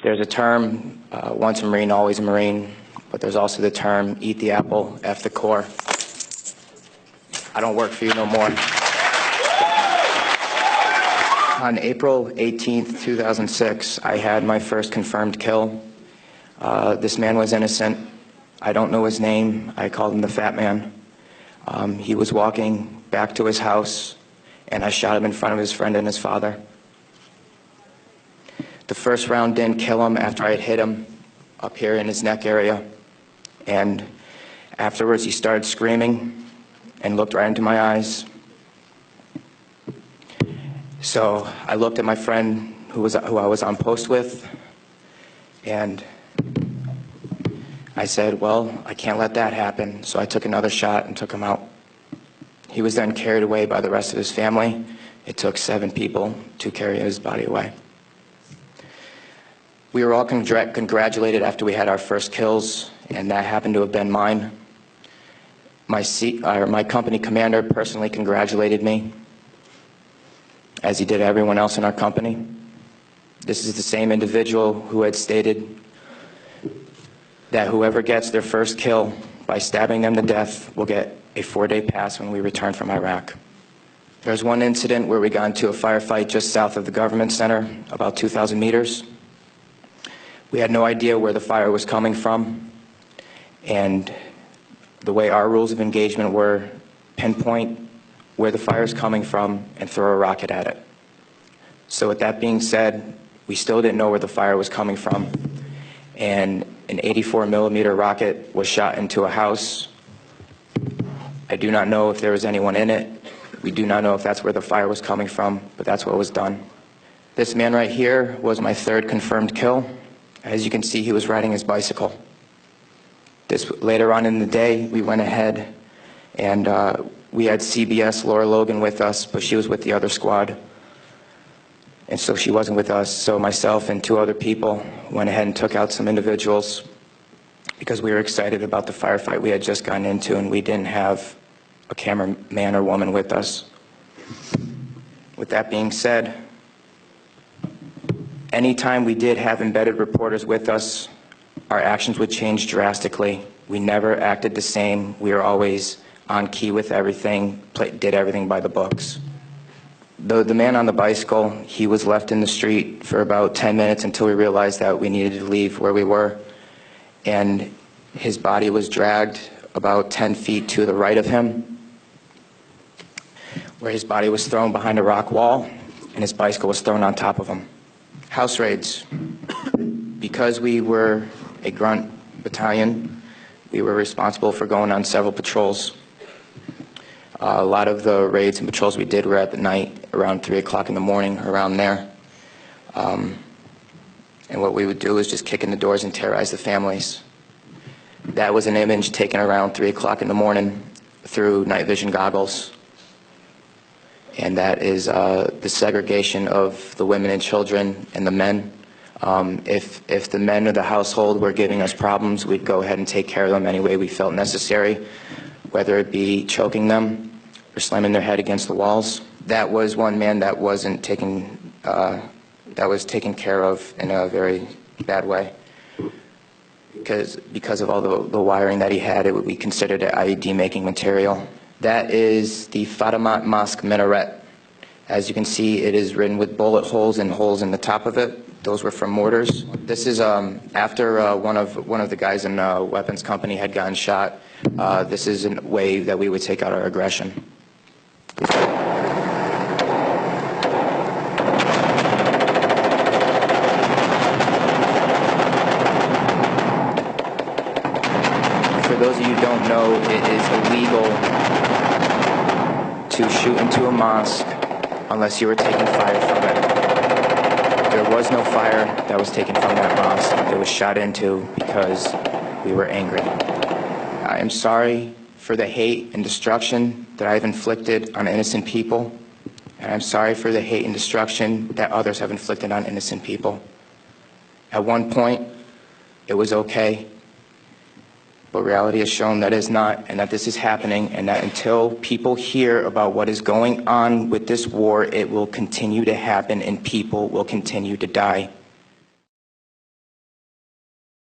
There's a term, once a Marine, always a Marine, but there's also the term, eat the apple, F the core. I don't work for you no more. On April 18th, 2006, I had my first confirmed kill. This man was innocent. I don't know his name. I called him the Fat Man. He was walking back to his house, and I shot him in front of his friend and his father. The first round didn't kill him after I had hit him up here in his neck area. And afterwards, he started screaming and looked right into my eyes. So I looked at my friend who I was on post with, and I said, well, I can't let that happen. So I took another shot and took him out. He was then carried away by the rest of his family. It took 7 people to carry his body away. We were all congratulated after we had our first kills, and that happened to have been mine. My company commander personally congratulated me, as he did everyone else in our company. This is the same individual who had stated that whoever gets their first kill by stabbing them to death will get a 4-day pass when we return from Iraq. There's one incident where we got into a firefight just south of the government center, about 2,000 meters. We had no idea where the fire was coming from, and the way our rules of engagement were, pinpoint where the fire is coming from and throw a rocket at it. So with that being said, we still didn't know where the fire was coming from, and an 84-millimeter rocket was shot into a house. I do not know if there was anyone in it. We do not know if that's where the fire was coming from, but that's what was done. This man right here was my 3rd confirmed kill. As you can see, he was riding his bicycle. Later on in the day, we went ahead and we had CBS Laura Logan with us, but she was with the other squad. And so she wasn't with us. So myself and 2 other people went ahead and took out some individuals because we were excited about the firefight we had just gotten into, and we didn't have a cameraman or woman with us. With that being said, anytime we did have embedded reporters with us, our actions would change drastically. We never acted the same. We were always on key with everything, did everything by the books. The man on the bicycle, he was left in the street for about 10 minutes until we realized that we needed to leave where we were. And his body was dragged about 10 feet to the right of him, where his body was thrown behind a rock wall and his bicycle was thrown on top of him. House raids. Because we were a grunt battalion, we were responsible for going on several patrols. A lot of the raids and patrols we did were at the night, around 3 o'clock in the morning, around there. And what we would do is just kick in the doors and terrorize the families. That was an image taken around 3 o'clock in the morning through night vision goggles. And that is the segregation of the women and children and the men. If the men of the household were giving us problems, we'd go ahead and take care of them any way we felt necessary, whether it be choking them or slamming their head against the walls. That was one man that wasn't taken, that was taken care of in a very bad way. Because of all the wiring that he had, it would be considered IED making material. That is the Fatimat Mosque minaret. As you can see, it is written with bullet holes and holes in the top of it. Those were from mortars. This is after one of the guys in the weapons company had gotten shot. This is a way that we would take out our aggression. For those of you who don't know, it is illegal to shoot into a mosque unless you were taking fire from it. There was no fire that was taken from that mosque. It was shot into because we were angry. I am sorry for the hate and destruction that I've inflicted on innocent people, and I'm sorry for the hate and destruction that others have inflicted on innocent people. At one point, it was okay, but reality has shown that it's not, and that this is happening, and that until people hear about what is going on with this war, it will continue to happen and people will continue to die.